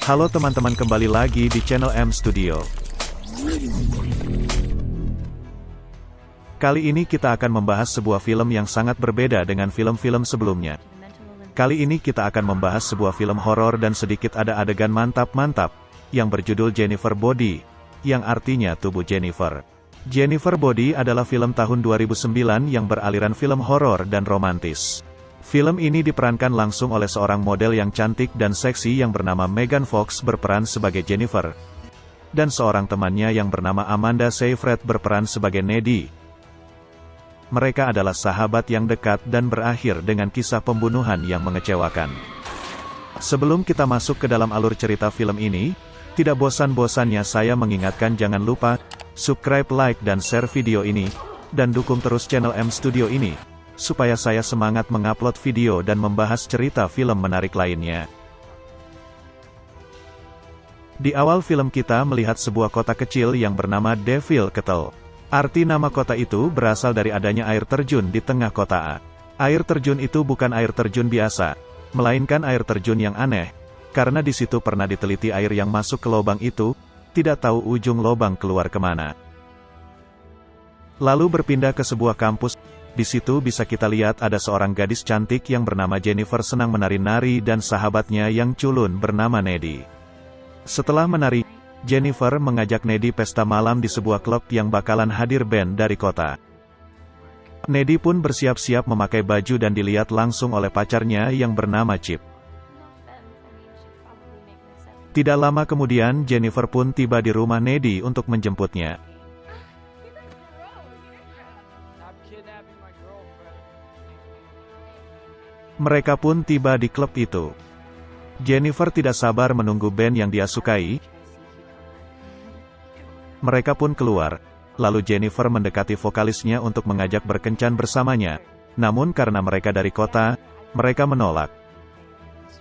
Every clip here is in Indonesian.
Halo teman-teman, kembali lagi di channel M Studio. Kali ini kita akan membahas sebuah film yang sangat berbeda dengan film-film sebelumnya. Kali ini kita akan membahas sebuah film horor dan sedikit ada adegan mantap-mantap, yang berjudul Jennifer Body, yang artinya tubuh Jennifer. Jennifer Body adalah film tahun 2009 yang beraliran film horor dan romantis. Film ini diperankan langsung oleh seorang model yang cantik dan seksi yang bernama Megan Fox berperan sebagai Jennifer, dan seorang temannya yang bernama Amanda Seyfried berperan sebagai Neddy. Mereka adalah sahabat yang dekat dan berakhir dengan kisah pembunuhan yang mengecewakan. Sebelum kita masuk ke dalam alur cerita film ini, tidak bosan-bosannya saya mengingatkan jangan lupa subscribe, like, dan share video ini, dan dukung terus channel M Studio ini, supaya saya semangat mengupload video dan membahas cerita film menarik lainnya. Di awal film kita melihat sebuah kota kecil yang bernama Devil Kettle. Arti nama kota itu berasal dari adanya air terjun di tengah kota. Air terjun itu bukan air terjun biasa, melainkan air terjun yang aneh, karena di situ pernah diteliti air yang masuk ke lubang itu, tidak tahu ujung lubang keluar kemana. Lalu berpindah ke sebuah kampus. Di situ bisa kita lihat ada seorang gadis cantik yang bernama Jennifer senang menari-nari dan sahabatnya yang culun bernama Neddy. Setelah menari, Jennifer mengajak Neddy pesta malam di sebuah klub yang bakalan hadir band dari kota. Neddy pun bersiap-siap memakai baju dan dilihat langsung oleh pacarnya yang bernama Chip. Tidak lama kemudian Jennifer pun tiba di rumah Neddy untuk menjemputnya. Mereka pun tiba di klub itu. Jennifer tidak sabar menunggu band yang dia sukai. Mereka pun keluar, lalu Jennifer mendekati vokalisnya untuk mengajak berkencan bersamanya. Namun karena mereka dari kota, mereka menolak.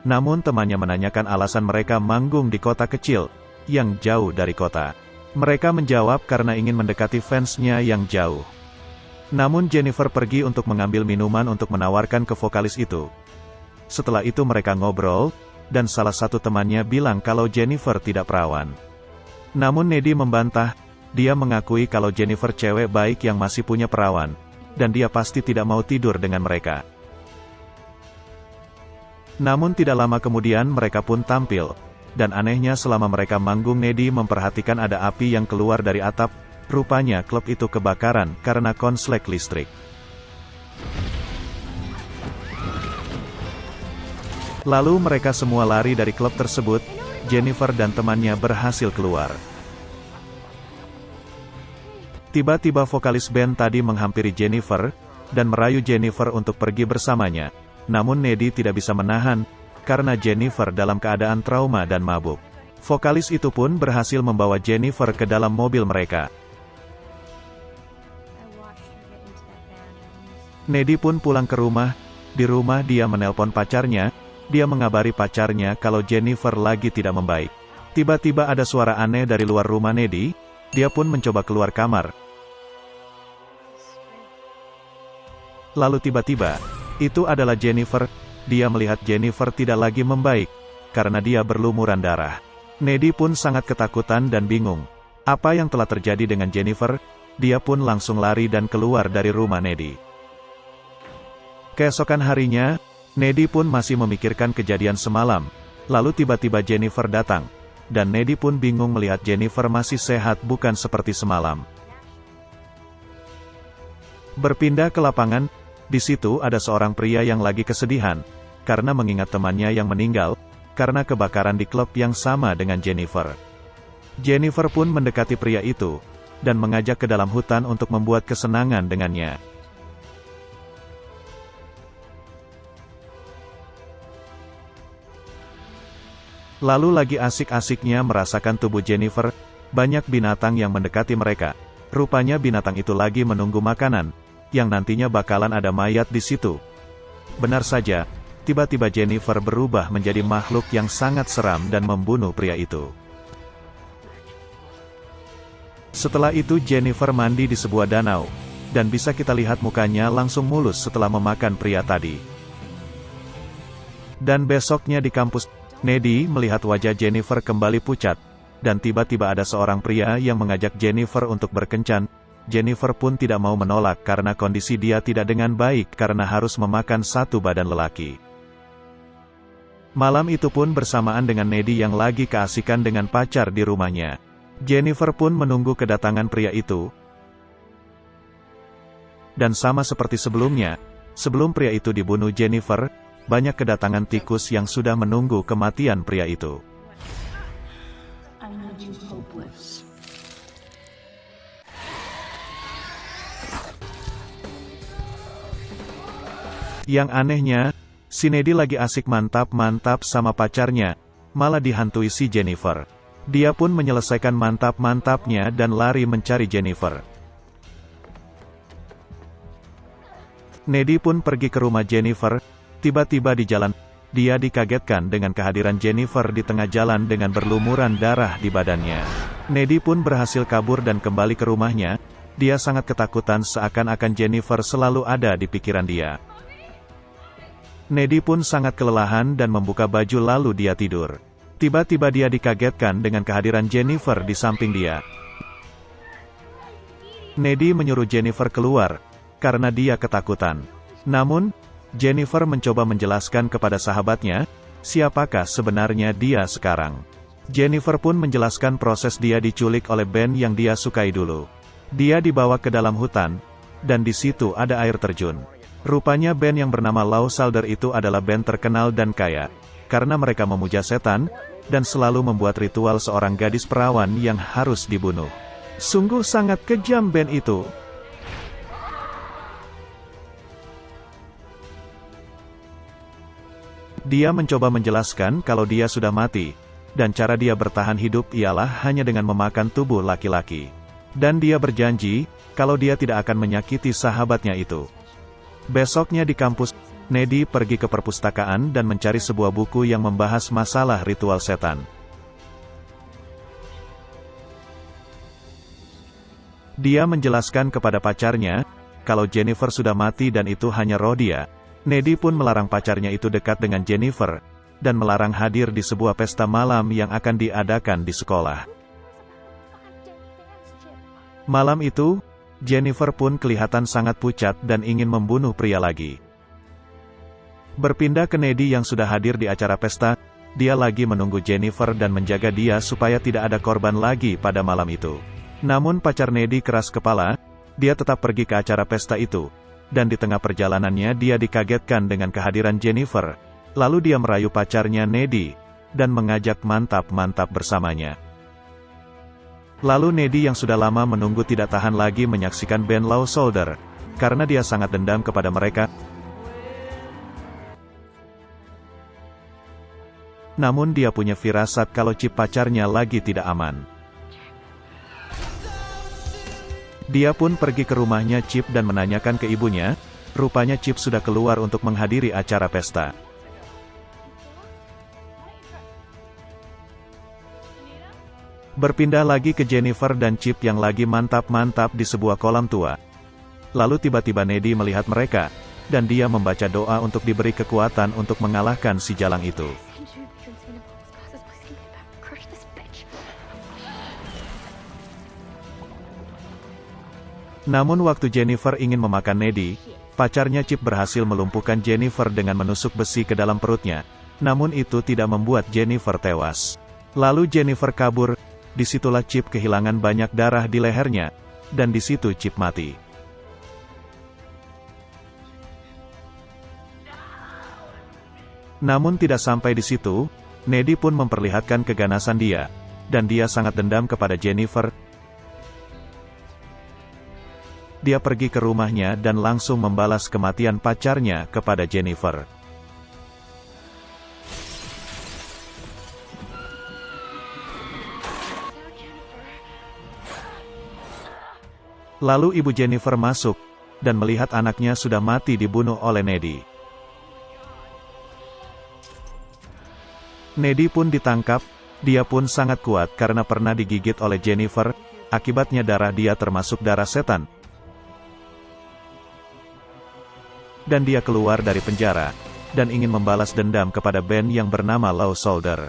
Namun temannya menanyakan alasan mereka manggung di kota kecil, yang jauh dari kota. Mereka menjawab karena ingin mendekati fansnya yang jauh. Namun Jennifer pergi untuk mengambil minuman untuk menawarkan ke vokalis itu. Setelah itu mereka ngobrol, dan salah satu temannya bilang kalau Jennifer tidak perawan. Namun Neddy membantah, dia mengakui kalau Jennifer cewek baik yang masih punya perawan, dan dia pasti tidak mau tidur dengan mereka. Namun tidak lama kemudian mereka pun tampil, dan anehnya selama mereka manggung Neddy memperhatikan ada api yang keluar dari atap. Rupanya klub itu kebakaran karena konslet listrik. Lalu mereka semua lari dari klub tersebut. Jennifer dan temannya berhasil keluar. Tiba-tiba vokalis band tadi menghampiri Jennifer, dan merayu Jennifer untuk pergi bersamanya. Namun Neddy tidak bisa menahan, karena Jennifer dalam keadaan trauma dan mabuk. Vokalis itu pun berhasil membawa Jennifer ke dalam mobil mereka. Neddy pun pulang ke rumah. Di rumah dia menelpon pacarnya. Dia mengabari pacarnya kalau Jennifer lagi tidak membaik. Tiba-tiba ada suara aneh dari luar rumah Neddy. Dia pun mencoba keluar kamar. Lalu tiba-tiba, itu adalah Jennifer. Dia melihat Jennifer tidak lagi membaik, karena dia berlumuran darah. Neddy pun sangat ketakutan dan bingung. Apa yang telah terjadi dengan Jennifer? Dia pun langsung lari dan keluar dari rumah Neddy. Keesokan harinya, Neddy pun masih memikirkan kejadian semalam. Lalu tiba-tiba Jennifer datang, dan Neddy pun bingung melihat Jennifer masih sehat bukan seperti semalam. Berpindah ke lapangan, di situ ada seorang pria yang lagi kesedihan, karena mengingat temannya yang meninggal, karena kebakaran di klub yang sama dengan Jennifer. Jennifer pun mendekati pria itu, dan mengajak ke dalam hutan untuk membuat kesenangan dengannya. Lalu lagi asik-asiknya merasakan tubuh Jennifer, banyak binatang yang mendekati mereka. Rupanya binatang itu lagi menunggu makanan, yang nantinya bakalan ada mayat di situ. Benar saja, tiba-tiba Jennifer berubah menjadi makhluk yang sangat seram dan membunuh pria itu. Setelah itu Jennifer mandi di sebuah danau, dan bisa kita lihat mukanya langsung mulus setelah memakan pria tadi. Dan besoknya di kampus, Nedy melihat wajah Jennifer kembali pucat, dan tiba-tiba ada seorang pria yang mengajak Jennifer untuk berkencan. Jennifer pun tidak mau menolak karena kondisi dia tidak dengan baik karena harus memakan satu badan lelaki. Malam itu pun bersamaan dengan Nedy yang lagi keasikan dengan pacar di rumahnya. Jennifer pun menunggu kedatangan pria itu. Dan sama seperti sebelumnya, sebelum pria itu dibunuh Jennifer, banyak kedatangan tikus yang sudah menunggu kematian pria itu. Yang anehnya, si Nedy lagi asik mantap-mantap sama pacarnya, malah dihantui si Jennifer. Dia pun menyelesaikan mantap-mantapnya dan lari mencari Jennifer. Nedy pun pergi ke rumah Jennifer. Tiba-tiba di jalan, dia dikagetkan dengan kehadiran Jennifer di tengah jalan dengan berlumuran darah di badannya. Nedy pun berhasil kabur dan kembali ke rumahnya. Dia sangat ketakutan seakan-akan Jennifer selalu ada di pikiran dia. Nedy pun sangat kelelahan dan membuka baju lalu dia tidur. Tiba-tiba dia dikagetkan dengan kehadiran Jennifer di samping dia. Nedy menyuruh Jennifer keluar, karena dia ketakutan. Namun, Jennifer mencoba menjelaskan kepada sahabatnya, siapakah sebenarnya dia sekarang. Jennifer pun menjelaskan proses dia diculik oleh Ben yang dia sukai dulu. Dia dibawa ke dalam hutan, dan di situ ada air terjun. Rupanya Ben yang bernama Law Salder itu adalah Ben terkenal dan kaya, karena mereka memuja setan, dan selalu membuat ritual seorang gadis perawan yang harus dibunuh. Sungguh sangat kejam Ben itu. Dia mencoba menjelaskan kalau dia sudah mati, dan cara dia bertahan hidup ialah hanya dengan memakan tubuh laki-laki. Dan dia berjanji, kalau dia tidak akan menyakiti sahabatnya itu. Besoknya di kampus, Nedy pergi ke perpustakaan dan mencari sebuah buku yang membahas masalah ritual setan. Dia menjelaskan kepada pacarnya, kalau Jennifer sudah mati dan itu hanya roh dia. Nedy pun melarang pacarnya itu dekat dengan Jennifer, dan melarang hadir di sebuah pesta malam yang akan diadakan di sekolah. Malam itu, Jennifer pun kelihatan sangat pucat dan ingin membunuh pria lagi. Berpindah ke Nedy yang sudah hadir di acara pesta, dia lagi menunggu Jennifer dan menjaga dia supaya tidak ada korban lagi pada malam itu. Namun pacar Nedy keras kepala, dia tetap pergi ke acara pesta itu. Dan di tengah perjalanannya dia dikagetkan dengan kehadiran Jennifer. Lalu dia merayu pacarnya Nedy, dan mengajak mantap-mantap bersamanya. Lalu Nedy yang sudah lama menunggu tidak tahan lagi menyaksikan Ben Law Salder, karena dia sangat dendam kepada mereka. Namun dia punya firasat kalau Chip pacarnya lagi tidak aman. Dia pun pergi ke rumahnya Chip dan menanyakan ke ibunya, rupanya Chip sudah keluar untuk menghadiri acara pesta. Berpindah lagi ke Jennifer dan Chip yang lagi mantap-mantap di sebuah kolam tua. Lalu tiba-tiba Nedy melihat mereka, dan dia membaca doa untuk diberi kekuatan untuk mengalahkan si jalang itu. Namun waktu Jennifer ingin memakan Nedy, pacarnya Chip berhasil melumpuhkan Jennifer dengan menusuk besi ke dalam perutnya. Namun itu tidak membuat Jennifer tewas. Lalu Jennifer kabur, disitulah Chip kehilangan banyak darah di lehernya, dan di situ Chip mati. Namun tidak sampai di situ, Nedy pun memperlihatkan keganasan dia, dan dia sangat dendam kepada Jennifer. Dia pergi ke rumahnya dan langsung membalas kematian pacarnya kepada Jennifer. Lalu ibu Jennifer masuk, dan melihat anaknya sudah mati dibunuh oleh Nedy. Nedy pun ditangkap, dia pun sangat kuat karena pernah digigit oleh Jennifer, akibatnya darah dia termasuk darah setan. Dan dia keluar dari penjara. dan ingin membalas dendam kepada band yang bernama Low Soldier.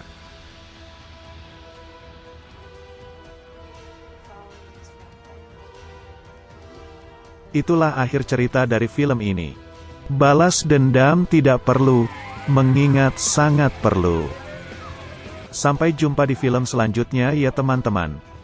Itulah akhir cerita dari film ini. Balas dendam tidak perlu, mengingat sangat perlu. Sampai jumpa di film selanjutnya ya teman-teman.